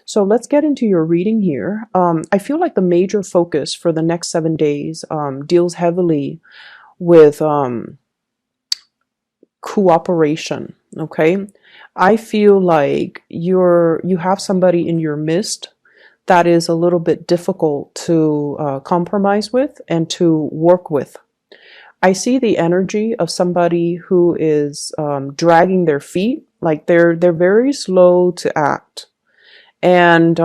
So let's get into your reading here. I feel like the major focus for the next 7 days deals heavily with cooperation. Okay, I feel like you have somebody in your midst that is a little bit difficult to compromise with and to work with. I see the energy of somebody who is dragging their feet, like they're very slow to act. And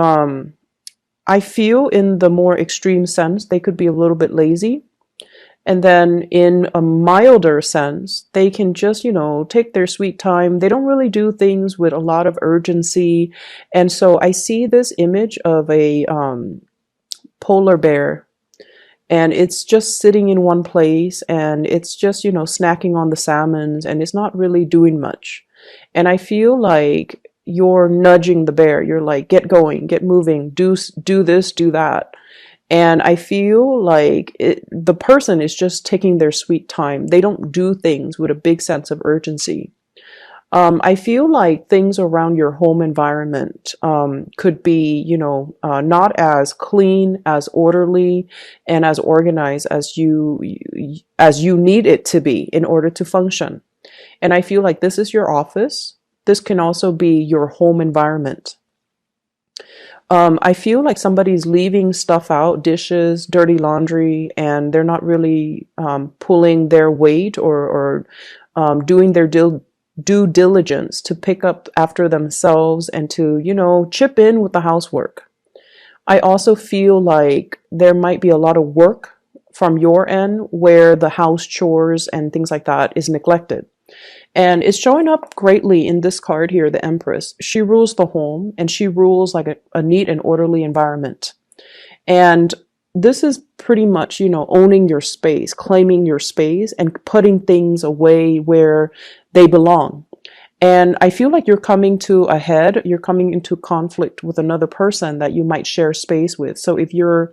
I feel in the more extreme sense, they could be a little bit lazy. And then in a milder sense, they can just, take their sweet time. They don't really do things with a lot of urgency. And so I see this image of a polar bear, and it's just sitting in one place, and it's just, snacking on the salmons, and it's not really doing much. And I feel like you're nudging the bear. You're like, get going, get moving, do this, do that. And I feel like the person is just taking their sweet time. They don't do things with a big sense of urgency. I feel like things around your home environment could be, not as clean, as orderly, and as organized as you need it to be in order to function. And I feel like this is your office. This can also be your home environment. I feel like somebody's leaving stuff out, dishes, dirty laundry, and they're not really pulling their weight or doing their due diligence to pick up after themselves and to, chip in with the housework. I also feel like there might be a lot of work from your end where the house chores and things like that is neglected. And it's showing up greatly in this card here, the Empress. She rules the home, and she rules like a neat and orderly environment. And this is pretty much, owning your space, claiming your space, and putting things away where they belong. And I feel like you're coming to a head, you're coming into conflict with another person that you might share space with. So if you're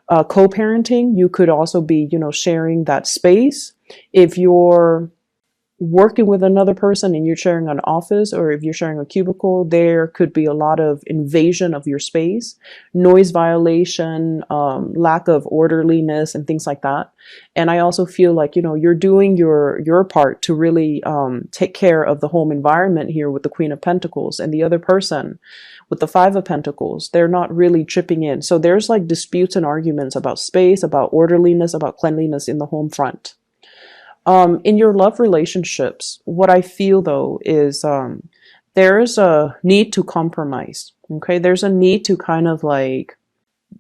co-parenting, you could also be, sharing that space. If you're working with another person and you're sharing an office, or if you're sharing a cubicle, there could be a lot of invasion of your space, noise violation, lack of orderliness, and things like that. And I also feel like, you're doing your part to really take care of the home environment here with the Queen of Pentacles, and the other person with the Five of Pentacles, they're not really chipping in. So there's like disputes and arguments about space, about orderliness, about cleanliness in the home front. In your love relationships, what I feel though is there's a need to compromise. Okay, there's a need to kind of like,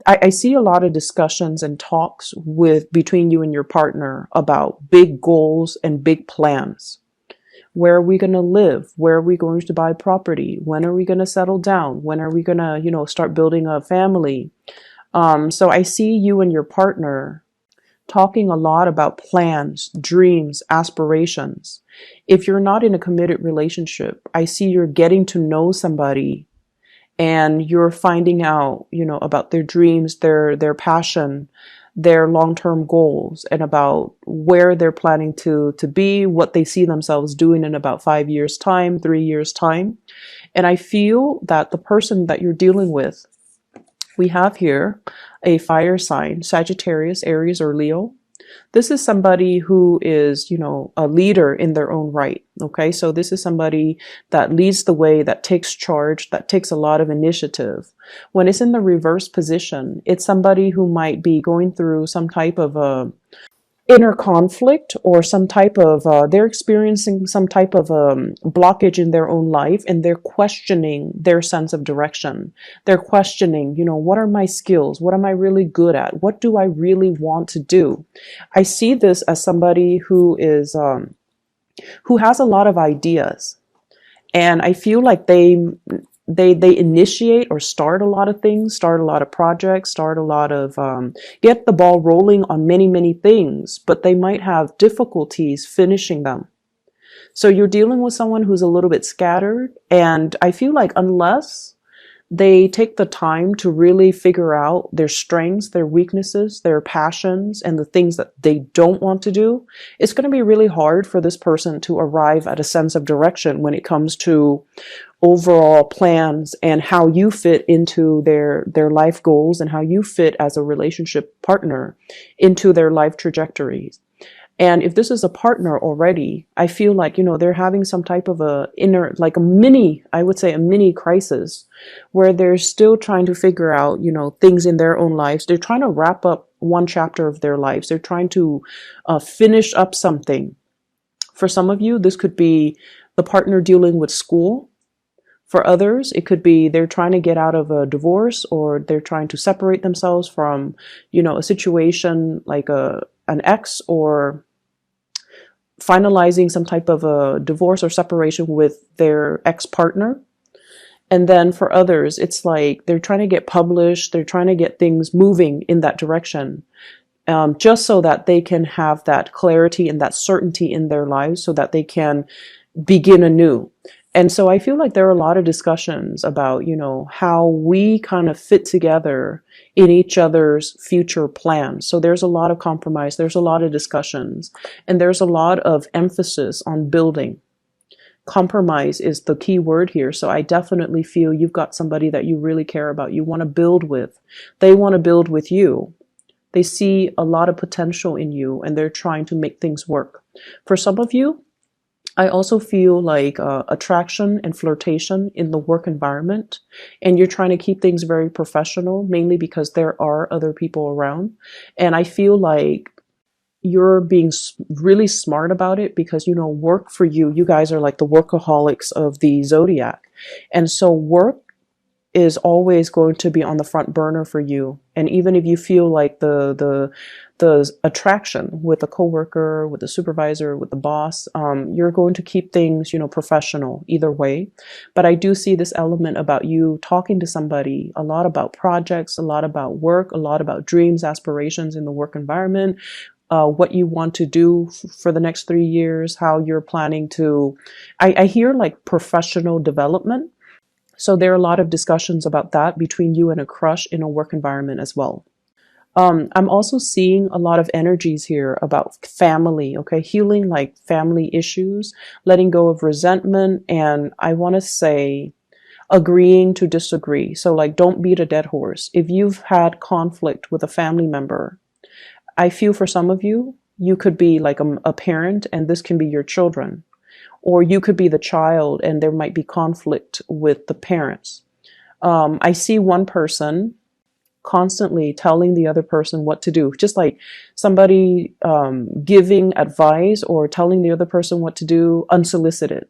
I see a lot of discussions and talks between you and your partner about big goals and big plans. Where are we going to live? Where are we going to buy property? When are we going to settle down? When are we going to, start building a family? So I see you and your partner talking a lot about plans, dreams, aspirations. If you're not in a committed relationship, I see you're getting to know somebody, and you're finding out, about their dreams, their passion, their long-term goals, and about where they're planning to be, what they see themselves doing in about 5 years time, 3 years time. And I feel that the person that you're dealing with, we have here a fire sign, Sagittarius, Aries, or Leo. This is somebody who is, a leader in their own right. Okay, so this is somebody that leads the way, that takes charge, that takes a lot of initiative. When it's in the reverse position, it's somebody who might be going through some type of a inner conflict, or some type of they're experiencing some type of blockage in their own life, and they're questioning their sense of direction. They're questioning, what are my skills? What am I really good at? What do I really want to do? I see this as somebody who is who has a lot of ideas, and I feel like they initiate or start a lot of things, start a lot of projects, start a lot of get the ball rolling on many things, but they might have difficulties finishing them. So you're dealing with someone who's a little bit scattered, and I feel like unless they take the time to really figure out their strengths, their weaknesses, their passions, and the things that they don't want to do, it's going to be really hard for this person to arrive at a sense of direction when it comes to overall plans and how you fit into their life goals and how you fit as a relationship partner into their life trajectories. And if this is a partner already, I feel like, they're having some type of a inner, like a mini, I would say a mini crisis where they're still trying to figure out, things in their own lives. They're trying to wrap up one chapter of their lives. They're trying to finish up something. For some of you, this could be the partner dealing with school. For others, it could be they're trying to get out of a divorce, or they're trying to separate themselves from, a situation like an ex, or finalizing some type of a divorce or separation with their ex-partner. And then for others, it's like they're trying to get published, they're trying to get things moving in that direction, just so that they can have that clarity and that certainty in their lives so that they can begin anew. And so I feel like there are a lot of discussions about, how we kind of fit together in each other's future plans. So there's a lot of compromise, there's a lot of discussions, and there's a lot of emphasis on building. Compromise is the key word here. So I definitely feel you've got somebody that you really care about, you want to build with. They want to build with you. They see a lot of potential in you, and they're trying to make things work. For some of you, I also feel like attraction and flirtation in the work environment, and you're trying to keep things very professional, mainly because there are other people around. And I feel like you're being really smart about it because, work for you, you guys are like the workaholics of the zodiac. And so work is always going to be on the front burner for you. And even if you feel like the attraction with a coworker, with a supervisor, with the boss, you're going to keep things, professional either way. But I do see this element about you talking to somebody a lot about projects, a lot about work, a lot about dreams, aspirations in the work environment, what you want to do for the next 3 years, how you're planning to, I hear like professional development. So there are a lot of discussions about that between you and a crush in a work environment as well. I'm also seeing a lot of energies here about family, okay? Healing like family issues, letting go of resentment, and I want to say agreeing to disagree. So like, don't beat a dead horse. If you've had conflict with a family member, I feel for some of you, you could be like a parent, and this can be your children. Or you could be the child and there might be conflict with the parents. I see one person constantly telling the other person what to do, just like somebody giving advice or telling the other person what to do unsolicited.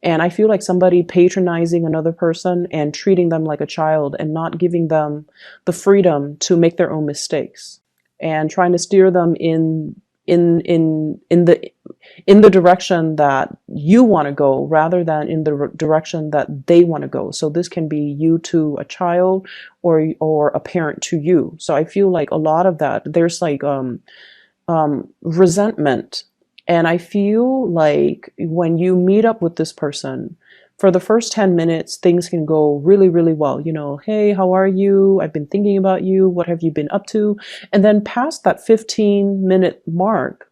And I feel like somebody patronizing another person and treating them like a child and not giving them the freedom to make their own mistakes and trying to steer them in the direction that you want to go rather than in the direction that they want to go. So this can be you to a child or a parent to you. So I feel like a lot of that, there's like resentment. And I feel like when you meet up with this person, for the first 10 minutes, things can go really, really well. Hey, how are you? I've been thinking about you. What have you been up to? And then past that 15-minute mark,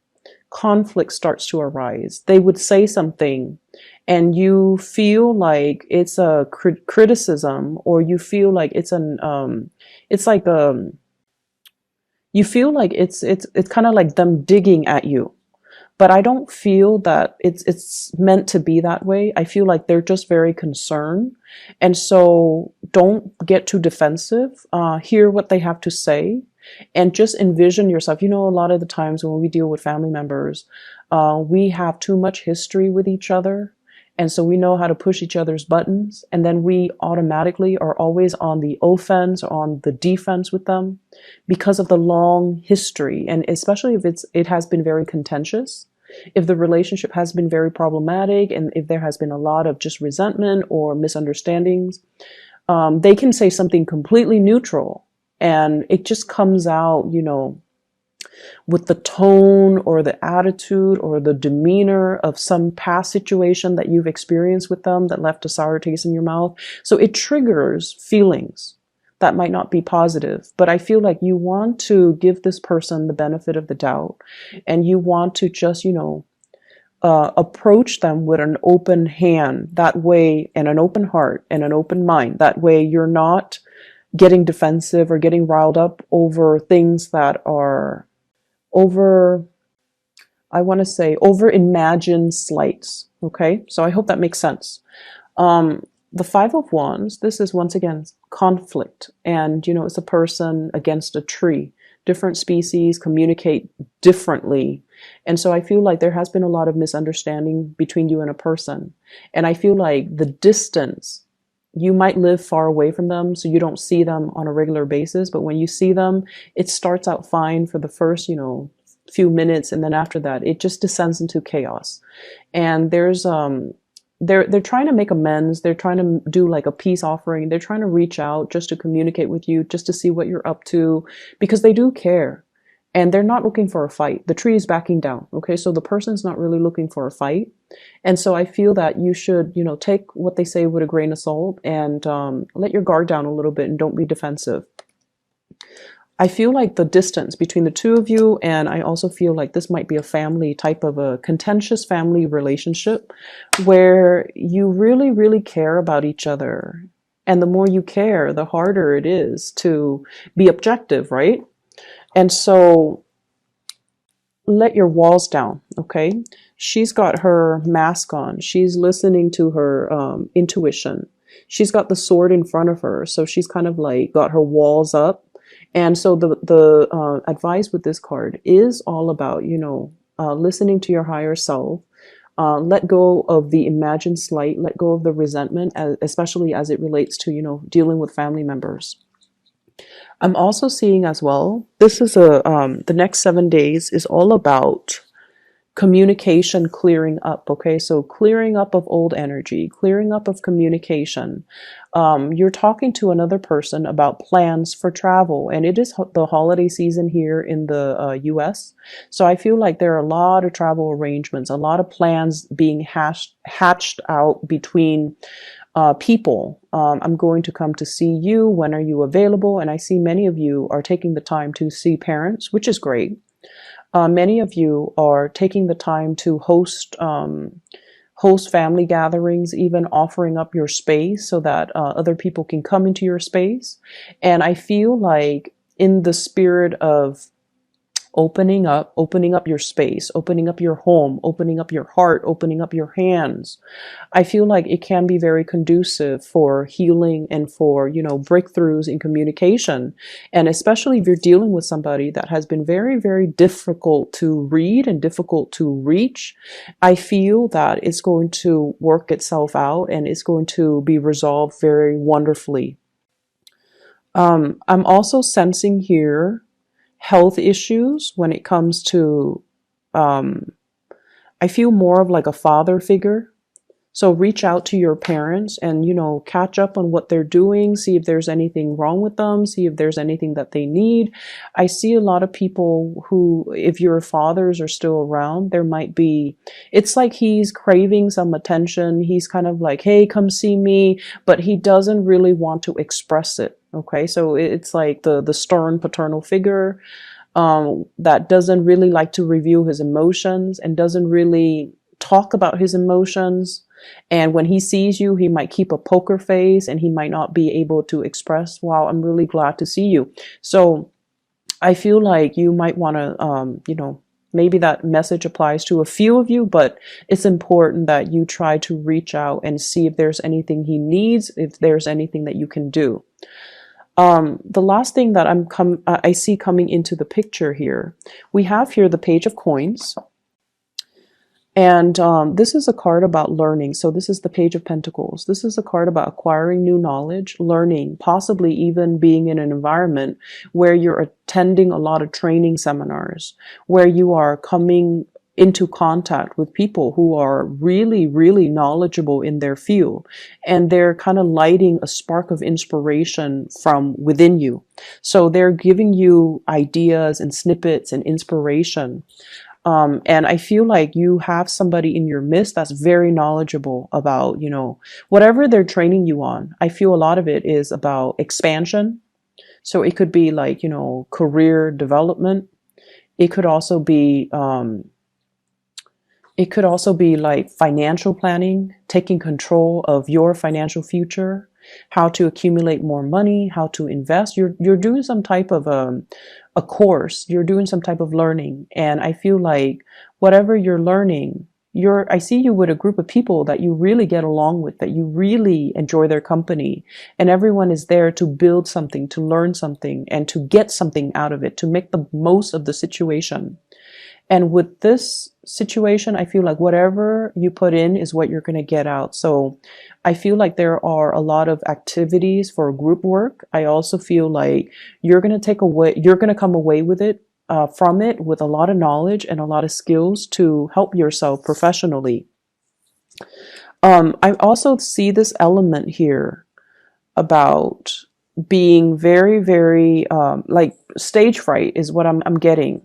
conflict starts to arise. They would say something and you feel like it's a criticism, or you feel like it's you feel like it's kind of like them digging at you. But I don't feel that it's meant to be that way. I feel like they're just very concerned. And so don't get too defensive. Hear what they have to say and just envision yourself. A lot of the times when we deal with family members, we have too much history with each other. And so we know how to push each other's buttons. And then we automatically are always on the offense or on the defense with them because of the long history. And especially if it has been very contentious, if the relationship has been very problematic, and if there has been a lot of just resentment or misunderstandings, they can say something completely neutral and it just comes out, with the tone or the attitude or the demeanor of some past situation that you've experienced with them that left a sour taste in your mouth. So it triggers feelings that might not be positive. But I feel like you want to give this person the benefit of the doubt, and you want to just, approach them with an open hand, that way, and an open heart and an open mind. That way you're not getting defensive or getting riled up over things that are over, I want to say, over imagined slights. Okay, so I hope that makes sense. The Five of Wands, this is once again conflict, and it's a person against a tree. Different species communicate differently, and so I feel like there has been a lot of misunderstanding between you and a person, and I feel like the distance, you might live far away from them, so you don't see them on a regular basis, but when you see them, it starts out fine for the first, few minutes, and then after that, it just descends into chaos. And there's they're trying to make amends. They're trying to do like a peace offering. They're trying to reach out just to communicate with you, just to see what you're up to, because they do care. And they're not looking for a fight. The tree is backing down. Okay, so the person's not really looking for a fight. And so I feel that you should, take what they say with a grain of salt, and let your guard down a little bit and don't be defensive. I feel like the distance between the two of you, and I also feel like this might be a family type of a contentious family relationship where you really, really care about each other. And the more you care, the harder it is to be objective, right? And so let your walls down, okay? She's got her mask on. She's listening to her intuition. She's got the sword in front of her. So she's kind of like got her walls up. And so the advice with this card is all about, listening to your higher self. Let go of the imagined slight. Let go of the resentment, especially as it relates to, dealing with family members. I'm also seeing as well, this is the next 7 days is all about communication clearing up. Okay, so clearing up of old energy, clearing up of communication. You're talking to another person about plans for travel, and it is the holiday season here in the US. So I feel like there are a lot of travel arrangements, a lot of plans being hatched out between people. I'm going to come to see you. When are you available? And I see many of you are taking the time to see parents, which is great. Many of you are taking the time to host family gatherings, even offering up your space so that other people can come into your space. And I feel like in the spirit of opening up your space, opening up your home, opening up your heart, opening up your hands, I feel like it can be very conducive for healing and for, breakthroughs in communication. And especially if you're dealing with somebody that has been very, very difficult to read and difficult to reach, I feel that it's going to work itself out and it's going to be resolved very wonderfully. I'm also sensing here health issues when it comes to, I feel more of like a father figure. So reach out to your parents and, catch up on what they're doing, see if there's anything wrong with them, see if there's anything that they need. I see a lot of people who, if your fathers are still around, there might be, it's like he's craving some attention. He's kind of like, hey, come see me, but he doesn't really want to express it. Okay, so it's like the stern paternal figure that doesn't really like to reveal his emotions and doesn't really talk about his emotions. And when he sees you, he might keep a poker face and he might not be able to express, wow, I'm really glad to see you. So I feel like you might want to, maybe that message applies to a few of you, but it's important that you try to reach out and see if there's anything he needs, if there's anything that you can do. The last thing that I see coming into the picture here, we have here the Page of Coins. And this is a card about learning. So this is the Page of Pentacles. This is a card about acquiring new knowledge, learning, possibly even being in an environment where you're attending a lot of training seminars, where you are coming into contact with people who are really, really knowledgeable in their field. And they're kind of lighting a spark of inspiration from within you. So they're giving you ideas and snippets and inspiration. And I feel like you have somebody in your midst that's very knowledgeable about, whatever they're training you on. I feel a lot of it is about expansion. So it could be like, career development. It could also be, It could also be like financial planning, taking control of your financial future, how to accumulate more money, how to invest. You're doing some type of a course. You're doing some type of learning, and I feel like whatever you're learning, I see you with a group of people that you really get along with, that you really enjoy their company, and everyone is there to build something, to learn something, and to get something out of it, to make the most of the situation. And with this situation, I feel like whatever you put in is what you're going to get out. So I feel like there are a lot of activities for group work. I also feel like you're going to come away with it, from it with a lot of knowledge and a lot of skills to help yourself professionally. I also see this element here about being very, very, like stage fright is what I'm getting.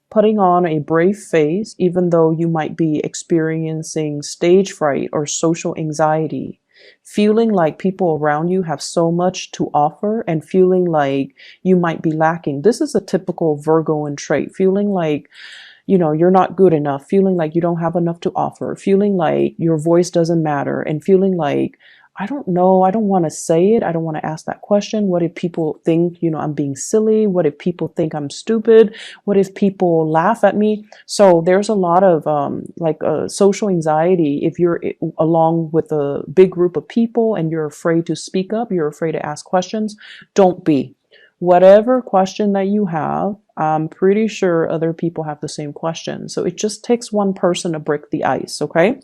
Putting on a brave face, even though you might be experiencing stage fright or social anxiety, feeling like people around you have so much to offer and feeling like you might be lacking. This is a typical Virgoan trait, feeling like you're not good enough, feeling like you don't have enough to offer, feeling like your voice doesn't matter, and feeling like, I don't know, I don't want to say it, I don't want to ask that question. What if people think, I'm being silly? What if people think I'm stupid? What if people laugh at me? So there's a lot of social anxiety if you're along with a big group of people and you're afraid to speak up, you're afraid to ask questions. Don't be. Whatever question that you have, I'm pretty sure other people have the same question. So it just takes one person to break the ice, okay?